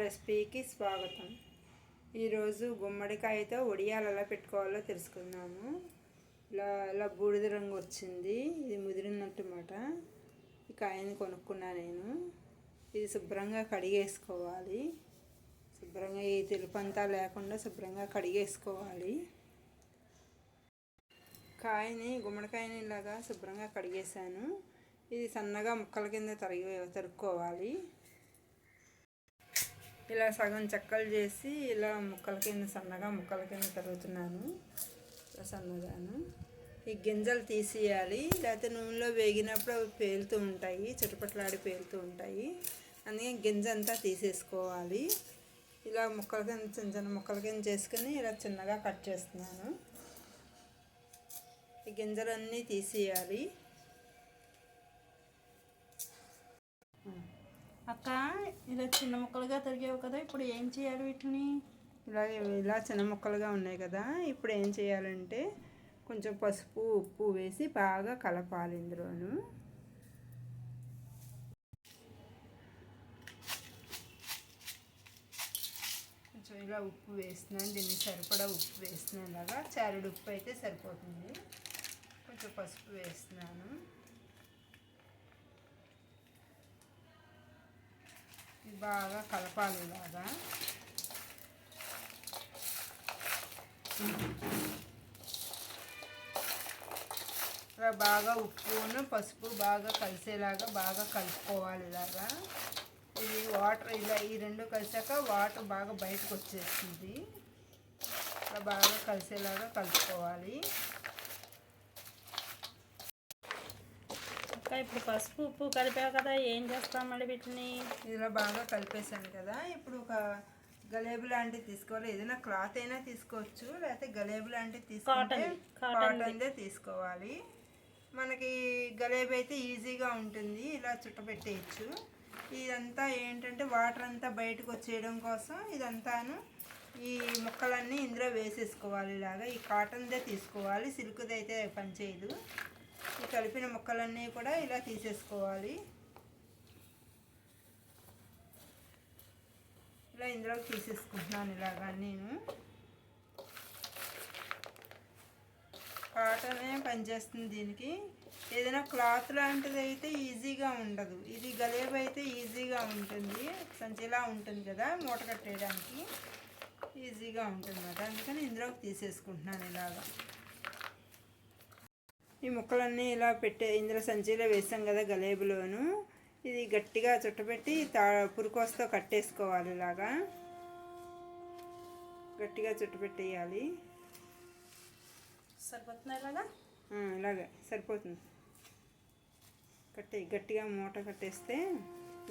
రెసిపీకి స్వాగతం. ఈరోజు గుమ్మడికాయతో వడియాలు ఎలా పెట్టుకోవాలో తెలుసుకుందాము. ఇలా బూడిద రంగు వచ్చింది, ఇది ముదిరినట్టుమాట. ఈ కాయని కొనుక్కున్నా నేను. ఇది శుభ్రంగా కడిగేసుకోవాలి. శుభ్రంగా ఈ తెలుపంతా లేకుండా శుభ్రంగా కడిగేసుకోవాలి. గుమ్మడికాయని ఇలాగా శుభ్రంగా కడిగేసాను. ఇది సన్నగా ముక్కల కింద తరుక్కోవాలి. ఇలా సగం చెక్కలు చేసి ఇలా సన్నగా ముక్కల కింద తరుగుతున్నాను. సన్నగాను ఈ గింజలు తీసేయాలి, లేకపోతే నూనెలో వేగినప్పుడు అవి పేలుతూ ఉంటాయి, చుట్టుపట్లాడి పేలుతూ ఉంటాయి. అందుకే గింజ అంతా తీసేసుకోవాలి. ఇలా ముక్కల కింద చిన్న చిన్న ముక్కల కింద చేసుకుని ఇలా చిన్నగా కట్ చేస్తున్నాను. ఈ గింజలన్నీ తీసేయాలి. అక్క, ఇలా చిన్న ముక్కలుగా తరిగావు కదా, ఇప్పుడు ఏం చేయాలి? వీటిని ఇలా చిన్న ముక్కలుగా ఉన్నాయి కదా, ఇప్పుడు ఏం చేయాలంటే కొంచెం పసుపు ఉప్పు వేసి బాగా కలపాలి. ఇందులోను కొంచెం ఇలా ఉప్పు వేస్తున్నాను, దీనికి సరిపడా ఉప్పు వేస్తున్నాను. ఇలాగా చారుడు ఉప్పు అయితే సరిపోతుంది. కొంచెం పసుపు వేస్తున్నాను. బాగా కలపాలి. ఇలాగా ఇలా బాగా ఉప్పును పసుపు బాగా కలిసేలాగా బాగా కలుపుకోవాలి. ఇలాగా ఇది వాటర్ ఈ రెండు కలిసాక వాటర్ బాగా బయటకు వచ్చేస్తుంది. ఇలా బాగా కలిసేలాగా కలుపుకోవాలి. ఇప్పుడు పసుపు ఉప్పు కలిపావు కదా, ఏం చేస్తాం మళ్ళీ వీటిని? ఇలా బాగా కలిపేసాను కదా, ఇప్పుడు ఒక గలేబు లాంటివి తీసుకోవాలి. ఏదైనా క్లాత్ అయినా తీసుకోవచ్చు, లేకపోతే గలేబు లాంటివి తీసుకుంటే కాటన్దే తీసుకోవాలి. మనకి గలేబు అయితే ఈజీగా ఉంటుంది, ఇలా చుట్టపెట్టేయచ్చు. ఇదంతా ఏంటంటే వాటర్ అంతా బయటకు వచ్చేయడం కోసం ఇదంతాను ఈ ముక్కలన్నీ ఇందులో వేసేసుకోవాలి. ఇలాగా ఈ కాటన్దే తీసుకోవాలి, సిల్క్ది అయితే పనిచేయదు. ఈ కలిపిన ముక్కలన్నీ కూడా ఇలా తీసేసుకోవాలి. ఇలా ఇందులోకి తీసేసుకుంటున్నాను. ఇలాగా నేను కాటనే పనిచేస్తుంది దీనికి. ఏదైనా క్లాత్ లాంటిది అయితే ఈజీగా ఉండదు, ఇది గలేబు అయితే ఈజీగా ఉంటుంది. సంచిలా ఉంటుంది కదా, మూట కట్టేయడానికి ఈజీగా ఉంటుంది అన్నమాట. అందుకని ఇందులోకి తీసేసుకుంటున్నాను. ఇలాగా ఈ ముక్కలన్నీ ఇలా ఇందులో సంచిలో వేసాం కదా గలేబులోను. ఇది గట్టిగా చుట్టపెట్టి పురుకోసతో కట్టేసుకోవాలి. ఇలాగా గట్టిగా చుట్టపెట్టేయాలి. సరిపోతుంది. ఇలాగే సరిపోతుంది. గట్టిగా మూట కట్టేస్తే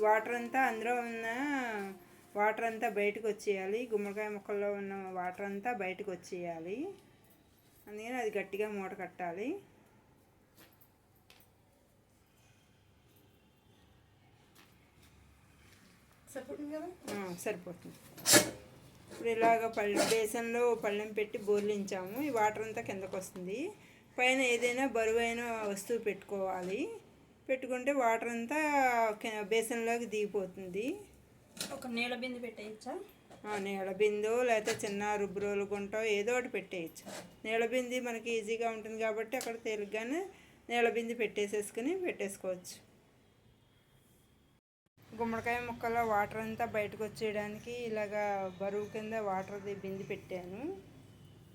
వాటర్ అంతా అందులో ఉన్న వాటర్ అంతా బయటకు వచ్చేయాలి. గుమ్మడికాయ ముక్కల్లో ఉన్న వాటర్ అంతా బయటకు వచ్చేయాలి. అందుకని అది గట్టిగా మూట కట్టాలి. సరిపోతుంది. ఇప్పుడు ఇలాగ బేసన్లో పళ్ళెం పెట్టి బోర్లించాము. ఈ వాటర్ అంతా కిందకు వస్తుంది. పైన ఏదైనా బరువైన వస్తువు పెట్టుకోవాలి. పెట్టుకుంటే వాటర్ అంతా బేసన్లోకి దిగిపోతుంది. ఒక నీళ్ళ బిందు పెట్టేయచ్చా? నీళ్ళ బిందు లేకపోతే చిన్న రుబ్బురోలు గుంట ఏదో ఒకటి పెట్టేయచ్చు. నీళ్ళ బింది మనకి ఈజీగా ఉంటుంది కాబట్టి అక్కడ తేలిగ్గానే నీళ్ళ బింది పెట్టేసుకోవచ్చు. గుమ్మడికాయ ముక్కలో వాటర్ అంతా బయటకు వచ్చేయడానికి ఇలాగా బరువు కింద వాటర్ది బింది పెట్టాను.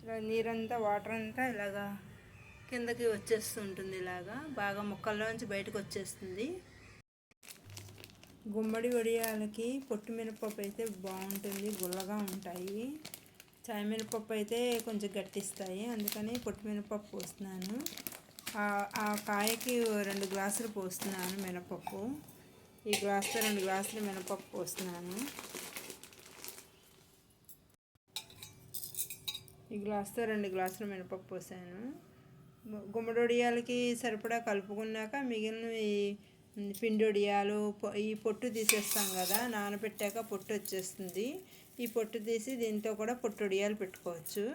ఇలా నీరంతా వాటర్ అంతా ఇలాగా కిందకి వచ్చేస్తుంటుంది. ఇలాగా బాగా ముక్కల్లోంచి బయటకు వచ్చేస్తుంది. గుమ్మడి వడియాలకి పొట్టు మినపప్పు అయితే బాగుంటుంది, గుల్లగా ఉంటాయి. చాయ్ మినపప్పు అయితే కొంచెం గట్టిస్తాయి, అందుకని పొట్టు మినపప్పు పోస్తున్నాను. ఆ కాయకి 2 గ్లాసులు పోస్తున్నాను మినపప్పు. ఈ గ్లాస్తో 2 గ్లాసులు మినపప్పు పోస్తున్నాను. ఈ గ్లాస్తో 2 గ్లాసులు మినపప్పు పోసాను. గుమ్మడి వడియాలకి సరిపడా కలుపుకున్నాక మిగిలిన ఈ పిండి వడియాలు ఈ పొట్టు తీసేస్తాం కదా, నానబెట్టాక పొట్టు వచ్చేస్తుంది. ఈ పొట్టు తీసి దీంతో కూడా పొట్టు వడియాలు పెట్టుకోవచ్చు,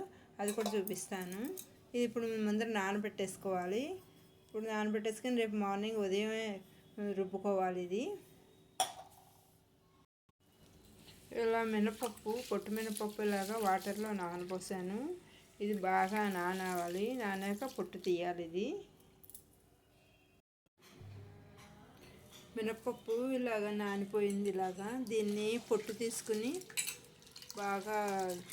అది కూడా చూపిస్తాను. ఇది ఇప్పుడు ముందర నానబెట్టేసుకోవాలి. ఇప్పుడు నానబెట్టేసుకొని రేపు మార్నింగ్ ఉదయమే రుబ్బుకోవాలి. ఇది ఇలా మినపప్పు పొట్టు మినపప్పు ఇలాగా వాటర్లో నానబోసాను. ఇది బాగా నానావాలి. నానాక పొట్టు తీయాలి. ఇది మినపప్పు ఇలాగా నానిపోయింది. ఇలాగా దీన్ని పొట్టు తీసుకుని బాగా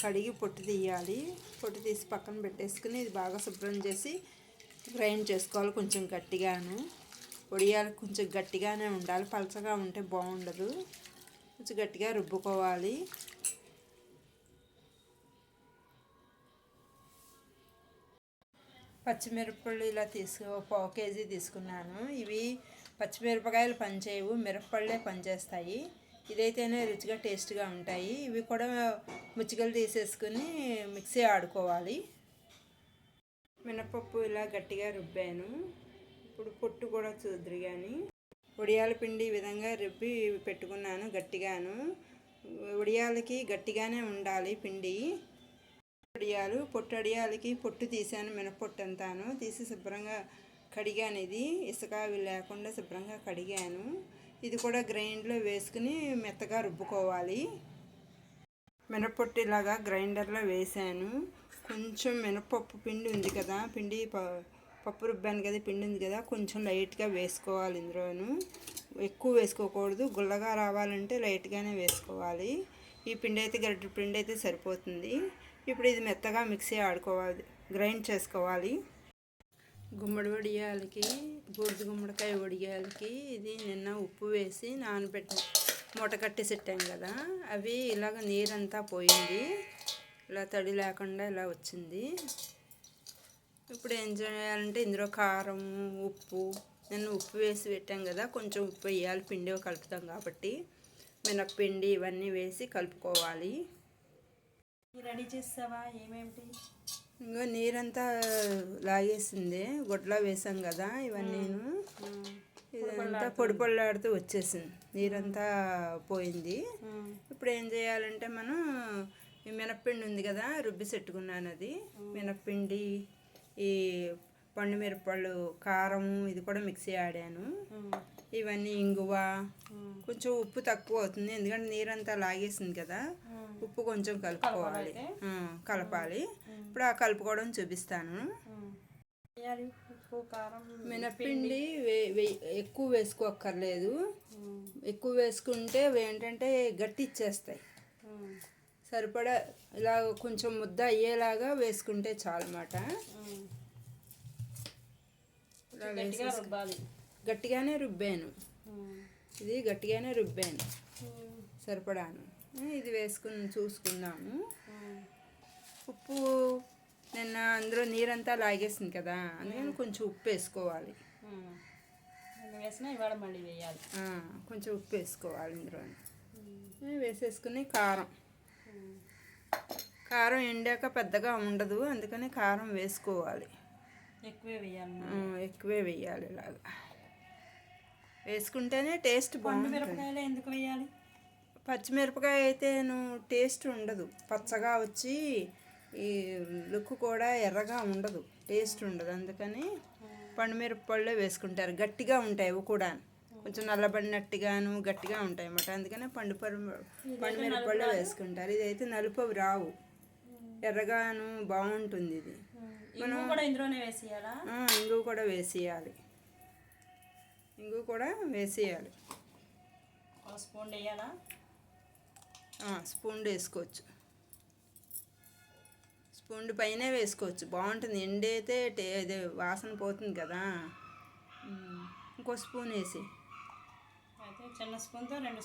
కడిగి పొట్టు తీయాలి. పొట్టు తీసి పక్కన పెట్టేసుకుని ఇది బాగా శుభ్రం చేసి గ్రైండ్ చేసుకోవాలి. కొంచెం గట్టిగాను వడియాలు కొంచెం గట్టిగానే ఉండాలి. పలచగా ఉంటే బాగుండదు. కొంచెం గట్టిగా రుబ్బుకోవాలి. పచ్చిమిరపకాయలు ఇలా పావు కేజీ తీసుకున్నాను. ఇవి పచ్చిమిరపకాయలు పనిచేయవు, మిరపపళ్ళే పనిచేస్తాయి. ఇదైతేనే రుచిగా టేస్ట్గా ఉంటాయి. ఇవి కూడా ముచ్చికలు తీసేసుకుని మిక్సీ ఆడుకోవాలి. మినపప్పు ఇలా గట్టిగా రుబ్బాను. ఇప్పుడు పొట్టు కూడా చూద్దరు. కానీ వడియాల పిండి ఈ విధంగా రుబ్బి పెట్టుకున్నాను గట్టిగాను. వడియాలకి గట్టిగానే ఉండాలి పిండి. పొట్టు వడియాలకి పొట్టు తీసాను. మినపొట్టు అంతాను తీసి శుభ్రంగా కడిగాను. ఇది ఇసుక అవి లేకుండా శుభ్రంగా కడిగాను. ఇది కూడా గ్రైండ్లో వేసుకుని మెత్తగా రుబ్బుకోవాలి. మినపొట్టు ఇలాగా గ్రైండర్లో వేసాను. కొంచెం మినపప్పు పిండి ఉంది కదా, పప్పు రుబ్బాను కదా, పిండి ఉంది కదా, కొంచెం లైట్గా వేసుకోవాలి. ఇందులోను ఎక్కువ వేసుకోకూడదు. గుల్లగా రావాలంటే లైట్గానే వేసుకోవాలి. ఈ పిండి అయితే గరిటె పిండి అయితే సరిపోతుంది. ఇప్పుడు ఇది మెత్తగా మిక్సీ ఆడుకోవాలి, గ్రైండ్ చేసుకోవాలి. గుమ్మడి వడియాలకి, బూడిద గుమ్మడికాయ వడియాలకి ఇది నిన్న ఉప్పు వేసి నానబెట్టి మూట కట్టి పెట్టాం కదా, అవి ఇలాగ నీరంతా పోయింది. ఇలా తడి లేకుండా ఇలా వచ్చింది. ఇప్పుడు ఏం చేయాలంటే ఇందులో కారం, ఉప్పు, నేను ఉప్పు వేసి పెట్టాం కదా, కొంచెం ఉప్పు వేయాలి. పిండి కలుపుతాం కాబట్టి మినప్పిండి ఇవన్నీ వేసి కలుపుకోవాలి. రెడీ చేస్తావా? ఏమేమిటి? ఇంకా నీరంతా లాగేసింది. గొడ్లో వేసాం కదా ఇవన్నీను. ఇదంతా పొడి పొళ్ళాడుతూ వచ్చేసింది. నీరంతా పోయింది. ఇప్పుడు ఏం చేయాలంటే మనం ఈ మినప్పిండి ఉంది కదా, రుబ్బి పెట్టుకున్నాను. అది మినప్పిండి, ఈ పండు మిరపళ్ళు, కారం ఇది కూడా మిక్సీ ఆడాను. ఇవన్నీ ఇంగువ, కొంచెం ఉప్పు తక్కువ అవుతుంది ఎందుకంటే నీరంతా లాగేసింది కదా. ఉప్పు కొంచెం కలుపుకోవాలి, కలపాలి. ఇప్పుడు ఆ కలుపుకోవడం చూపిస్తాను. మినప్పిండి ఎక్కువ వేసుకోక్కర్లేదు. ఎక్కువ వేసుకుంటే ఏంటంటే గట్టి ఇచ్చేస్తాయి. సరిపడా ఇలా కొంచెం ముద్ద అయ్యేలాగా వేసుకుంటే చాలన్నమాట. గట్టిగానే రుబ్బాను. ఇది గట్టిగానే రుబ్బాను సరిపడాను. ఇది వేసుకుని చూసుకుందాము. ఉప్పు నిన్న అందులో నీరంతా లాగేసింది కదా, అందుకని కొంచెం ఉప్పు వేసుకోవాలి. కొంచెం ఉప్పు వేసుకోవాలి. ఇందులో వేసేసుకుని కారం ఎండాక పెద్దగా ఉండదు, అందుకని కారం వేసుకోవాలి. ఎక్కువే వేయాలి. ఇలాగా వేసుకుంటేనే టేస్ట్ బాగుంటుంది. ఎందుకు వేయాలి? పచ్చిమిరపకాయ అయితే టేస్ట్ ఉండదు, పచ్చగా వచ్చి ఈ లుక్ కూడా ఎర్రగా ఉండదు, టేస్ట్ ఉండదు. అందుకని పండుమిరపళ్ళే వేసుకుంటారు. గట్టిగా ఉంటాయి అవి కూడా, కొంచెం నల్లబడినట్టుగాను గట్టిగా ఉంటాయి అన్నమాట. అందుకనే పండుమిరపళ్ళే వేసుకుంటారు. ఇదైతే నలుపు రావు, ఎర్రగాను బాగుంటుంది. ఇది మనం ఇందులోనే వేసేయాలా? ఇంగువ కూడా వేసేయాలి. స్పూన్ వేయాలా? స్పూన్ వేసుకోవచ్చు. స్పూన్ పైనే వేసుకోవచ్చు, బాగుంటుంది. ఎండి అయితే ఇది వాసన పోతుంది కదా. ఇంకో స్పూన్ వేసి చిన్న స్పూన్తో 2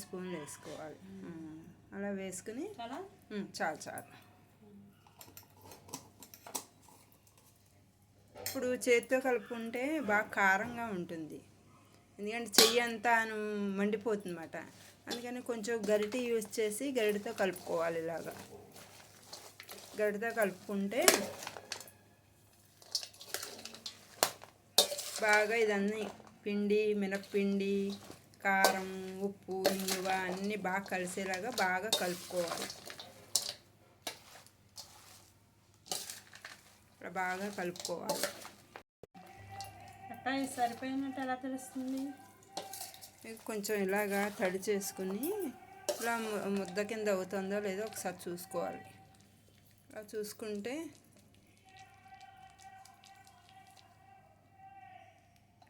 స్పూన్లు వేసుకోవాలి. అలా వేసుకుని చాలు. ఇప్పుడు చేతితో కలుపుకుంటే బాగా కారంగా ఉంటుంది, ఎందుకంటే చెయ్యి అంతా మండిపోతుంది అన్నమాట. అందుకని కొంచెం గరిటె యూజ్ చేసి గరిటెతో కలుపుకోవాలి. ఇలాగా గరిటెతో కలుపుకుంటే బాగా ఇదన్నీ పిండి, మినప్పిండి, కారం, ఉప్పు, ఇంగువ అన్నీ బాగా కలిసేలాగా బాగా కలుపుకోవాలి. ఇలా బాగా కలుపుకోవాలి. సరిపోయినట్టు ఎలా తెలుస్తుంది? కొంచెం ఇలాగా తడి చేసుకుని ఇలా ముద్ద కింద అవుతుందో లేదో ఒకసారి చూసుకోవాలి. ఇలా చూసుకుంటే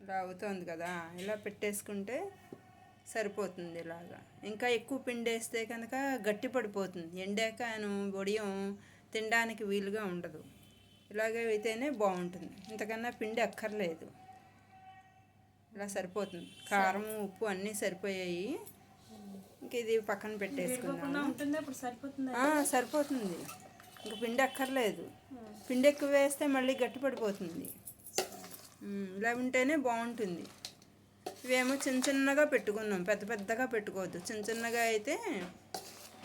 ఇలా అవుతుంది కదా, ఇలా పెట్టేసుకుంటే సరిపోతుంది. ఇలాగా ఇంకా ఎక్కువ పిండి వేస్తే కనుక గట్టి పడిపోతుంది, ఎండాక వడియం తినడానికి వీలుగా ఉండదు. ఇలాగే అయితేనే బాగుంటుంది, ఇంతకన్నా పిండి అక్కర్లేదు. ఇలా సరిపోతుంది, కారం ఉప్పు అన్నీ సరిపోయాయి. ఇంక ఇది పక్కన పెట్టేసుకున్నాము. సరిపోతుంది, ఇంక పిండి అక్కర్లేదు. పిండి ఎక్కువ వేస్తే మళ్ళీ గట్టి పడిపోతుంది. ఇలా ఉంటేనే బాగుంటుంది. ఇవేమో చిన్న చిన్నగా పెట్టుకున్నాం, పెద్ద పెద్దగా పెట్టుకోవద్దు. చిన్న చిన్నగా అయితే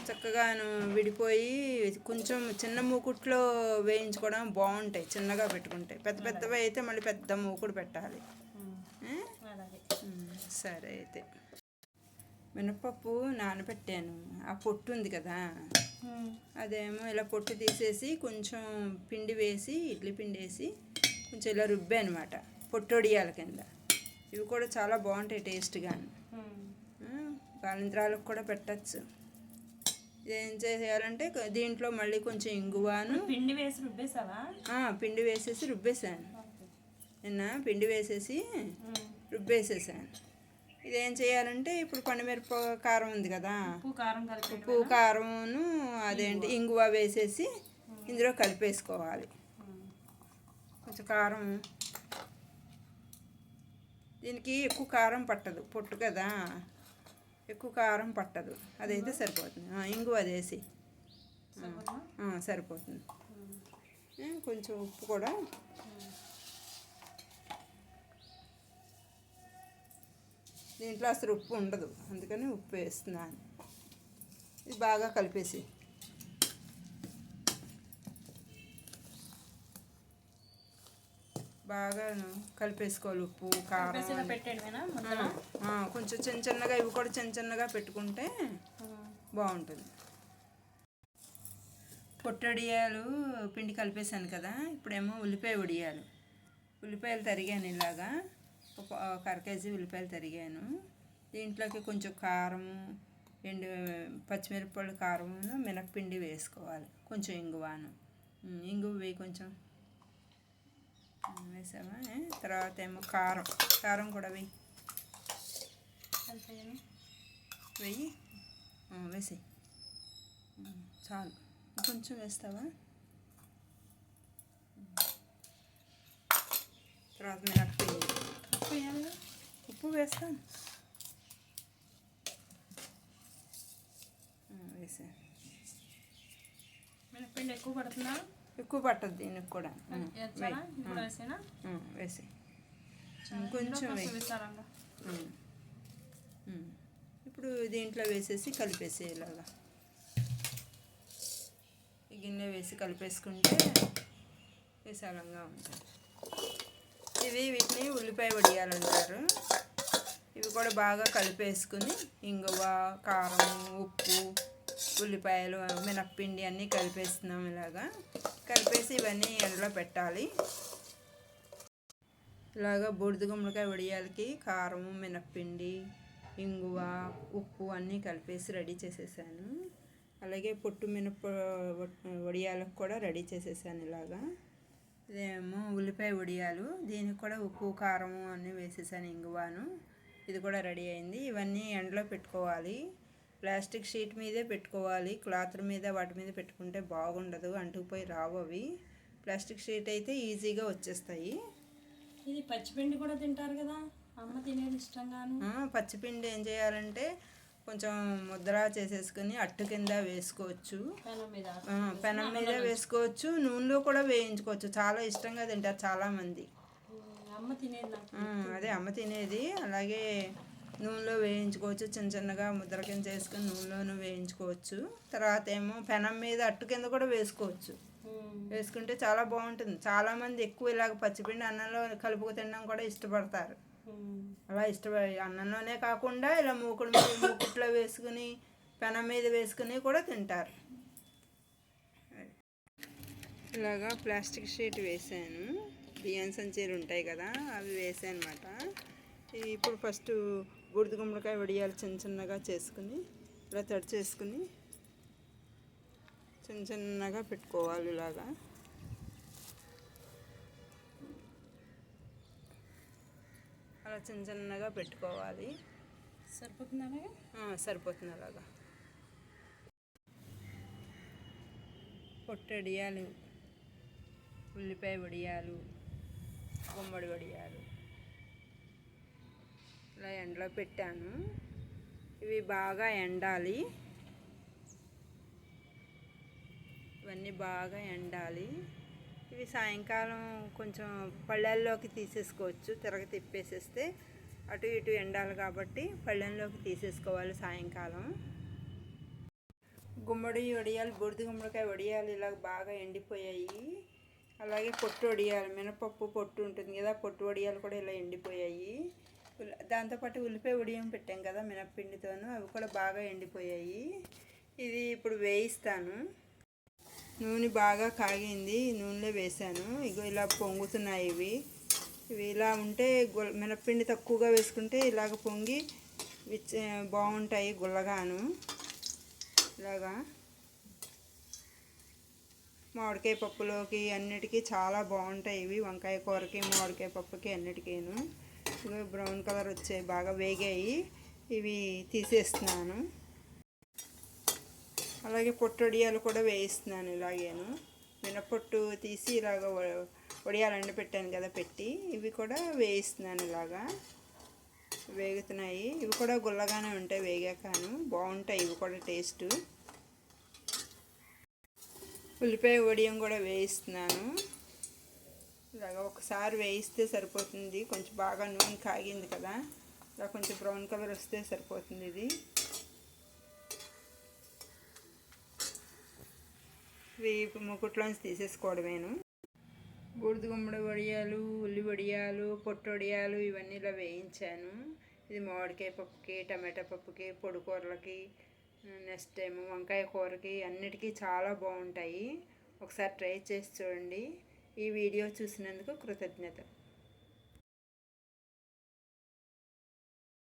చక్కగాను విడిపోయి కొంచెం చిన్న మూకుట్లో వేయించుకోవడం బాగుంటాయి, చిన్నగా పెట్టుకుంటే. పెద్ద పెద్దవి అయితే మళ్ళీ పెద్ద మూకుడు పెట్టాలి. సరే, అయితే మినపప్పు నానబెట్టాను. ఆ పొట్టు ఉంది కదా, అదేమో ఇలా పొట్టు తీసేసి కొంచెం పిండి వేసి, ఇడ్లీ పిండి వేసి కొంచెం ఇలా రుబ్బే అనమాట, పొట్టొడియాల కింద. ఇవి కూడా చాలా బాగుంటాయి టేస్ట్గా. బాలింత్రాలకు కూడా పెట్టచ్చు. ఏం చేయాలంటే దీంట్లో మళ్ళీ కొంచెం ఇంగువాను పిండి వేసి రుబ్బేసావా? పిండి వేసేసి రుబ్బేసాను. నిన్న పిండి వేసేసి రుబ్బేసేసాను. ఇదేం చేయాలంటే ఇప్పుడు పండుమిరప కారం ఉంది కదా, ఉప్పు కారమును అదేంటి ఇంగువ వేసేసి ఇందులో కలిపేసుకోవాలి. కొంచెం కారం, దీనికి ఎక్కువ కారం పట్టదు, పొట్టు కదా, ఎక్కువ కారం పట్టదు. అదైతే సరిపోతుంది. ఇంగువ అది వేసి సరిపోతుంది. కొంచెం ఉప్పు కూడా, దీంట్లో అసలు ఉప్పు ఉండదు, అందుకని ఉప్పు వేస్తున్నాను. ఇది బాగా కలిపేసి బాగా కలిపేసుకోవాలి. ఉప్పు కారం కొంచెం చిన్న చిన్నగా, ఇవి కూడా చిన్న చిన్నగా పెట్టుకుంటే బాగుంటుంది. పొట్టొడియాలు పిండి కలిపేసాను కదా, ఇప్పుడేమో ఉల్లిపాయ వడియాలు. ఉల్లిపాయలు తరిగాను ఇలాగా, ఒక 1/2 కేజీ ఉల్లిపాయలు తరిగాను. దీంట్లోకి కొంచెం కారం, ఎండు పచ్చిమిరపకాయలు, కారమును మినప్పిండి వేసుకోవాలి. కొంచెం ఇంగువాను, ఇంగువ వేయి, కొంచెం వేసావా. తర్వాత ఏమో కారం కూడా వెయ్యి వేసి చాలు. కొంచెం వేస్తావా. తర్వాత మినప్పిండి, ఉప్పు వేస్తాను, వేసా. మినప్పిండి ఎక్కువ పడుతుందా? ఎక్కువ పట్టదు దీనికి కూడా. వేసి కొంచెం ఇప్పుడు దీంట్లో వేసేసి కలిపేసేలాగా ఈ గిన్నె వేసి కలిపేసుకుంటే విశాలంగా ఉంటుంది. వీటిని ఉల్లిపాయ వడియాలంటారు. ఇవి కూడా బాగా కలిపేసుకుని ఇంగువ, కారం, ఉప్పు, ఉల్లిపాయలు, మినప్పిండి అన్నీ కలిపేస్తున్నాం. ఇలాగా కలిపేసి ఇవన్నీ ఎండలో పెట్టాలి. ఇలాగా బూడిద గుమ్మడికాయ వడియాలకి కారం, మినప్పిండి, ఇంగువ, ఉప్పు అన్నీ కలిపేసి రెడీ చేసేసాను. అలాగే పొట్టు మినప వడియాలకు కూడా రెడీ చేసేసాను. ఇలాగా ఇదేమో ఉల్లిపాయ వడియాలు, దీనికి కూడా ఉప్పు కారం అన్నీ వేసేసాను, ఇంగువాను. ఇది కూడా రెడీ అయింది. ఇవన్నీ ఎండలో పెట్టుకోవాలి. ప్లాస్టిక్ షీట్ మీదే పెట్టుకోవాలి, క్లాత్ మీద వాటి మీద పెట్టుకుంటే బాగుండదు, అంటుకుపోయి రావు అవి. ప్లాస్టిక్ షీట్ అయితే ఈజీగా వచ్చేస్తాయి. ఇది పచ్చిపిండి కూడా తింటారు కదా, అమ్మ తినేది ఇష్టంగాను. పచ్చిపిండి ఏం చేయాలంటే కొంచెం ముద్దలా చేసేసుకుని అట్టు కింద వేసుకోవచ్చు, పెనం మీద వేసుకోవచ్చు, నూనెలో కూడా వేయించుకోవచ్చు. చాలా ఇష్టంగా తింటారు చాలామంది. అదే అమ్మ తినేది. అలాగే నూనెలో వేయించుకోవచ్చు, చిన్న చిన్నగా ముద్ర కింద చేసుకుని నూనెలోనూ వేయించుకోవచ్చు. తర్వాత ఏమో పెనం మీద అట్టు కింద కూడా వేసుకోవచ్చు. వేసుకుంటే చాలా బాగుంటుంది. చాలామంది ఎక్కువ ఇలాగ పచ్చిపిండి అన్నంలో కలుపుకు తినడం కూడా ఇష్టపడతారు. అలా అన్నంలోనే కాకుండా ఇలా మూకుట్లో వేసుకుని పెనం మీద వేసుకుని కూడా తింటారు. ఇలాగా ప్లాస్టిక్ షీట్ వేసాను, బియ్యం సంచీలు ఉంటాయి కదా అవి వేసాను అన్నమాట. ఇప్పుడు ఫస్ట్ బూడిద గుమ్మడికాయ వడియాలు చిన్న చిన్నగా చేసుకుని ఇలా తడి చేసుకుని చిన్న చిన్నగా పెట్టుకోవాలి. ఇలాగా అలా చిన్న చిన్నగా పెట్టుకోవాలి. సరిపోతుందా? సరిపోతుంది. అలాగా పొట్టడియాలు, ఉల్లిపాయ వడియాలు, గుమ్మడి వడియాలు ఇలా ఎండలో పెట్టాను. ఇవి బాగా ఎండాలి. ఇవన్నీ బాగా ఎండాలి. ఇవి సాయంకాలం కొంచెం పళ్ళెల్లోకి తీసేసుకోవచ్చు. తిప్పేసేస్తే అటు ఇటు ఎండాలి కాబట్టి పళ్ళెంలోకి తీసేసుకోవాలి సాయంకాలం. గుమ్మడి వడియాలు, బూడిద గుమ్మడికాయ వడియాలు ఇలా బాగా ఎండిపోయాయి. అలాగే పొట్టు వడియాలు, మినపప్పు పొట్టు ఉంటుంది కదా, పొట్టు వడియాలు కూడా ఇలా ఎండిపోయాయి. దాంతోపాటు ఉల్లిపాయ వడియం పెట్టాం కదా మినప్పిండితోనూ, అవి కూడా బాగా ఎండిపోయాయి. ఇది ఇప్పుడు వేయిస్తాను. నూనె బాగా కాగింది, నూనెలో వేసాను. ఇగో ఇలా పొంగుతున్నాయి. ఇవి ఇలా ఉంటే మినప్పిండి తక్కువగా వేసుకుంటే ఇలాగ పొంగి బాగుంటాయి గుల్లగాను. ఇలాగా మామిడికాయ పప్పులోకి అన్నిటికీ చాలా బాగుంటాయి ఇవి. వంకాయ కూరకి, మామిడికాయ పప్పుకి అన్నిటికీను. బ్రౌన్ కలర్ వచ్చాయి, బాగా వేగాయి. ఇవి తీసేస్తున్నాను. అలాగే పొట్టొడియాలు కూడా వేయిస్తున్నాను. ఇలాగేను మినపొట్టు తీసి ఇలాగ వడియాలు ఎండపెట్టాను కదా పెట్టి, ఇవి కూడా వేయిస్తున్నాను. ఇలాగా వేగుతున్నాయి. ఇవి కూడా గుల్లగానే ఉంటాయి వేగాకను, బాగుంటాయి ఇవి కూడా టేస్ట్. ఉల్లిపాయ వడియం కూడా వేయిస్తున్నాను. ఇలాగ ఒకసారి వేయిస్తే సరిపోతుంది. కొంచెం బాగా నూనె కాగింది కదా, ఇలా కొంచెం బ్రౌన్ కలర్ వస్తే సరిపోతుంది. ఇది ముకుట్లోంచి తీసేసుకోవడమేను. బూడిద గుమ్మడి వడియాలు, ఉల్లి వడియాలు, పొట్టు వడియాలు ఇవన్నీ ఇలా వేయించాను. ఇది మామిడికాయ పప్పుకి, టమాటా పప్పుకి, పొడి కూరలకి, నెక్స్ట్ ఏమో వంకాయ కూరకి అన్నిటికీ చాలా బాగుంటాయి. ఒకసారి ట్రై చేసి చూడండి. ఈ వీడియో చూసినందుకు కృతజ్ఞత.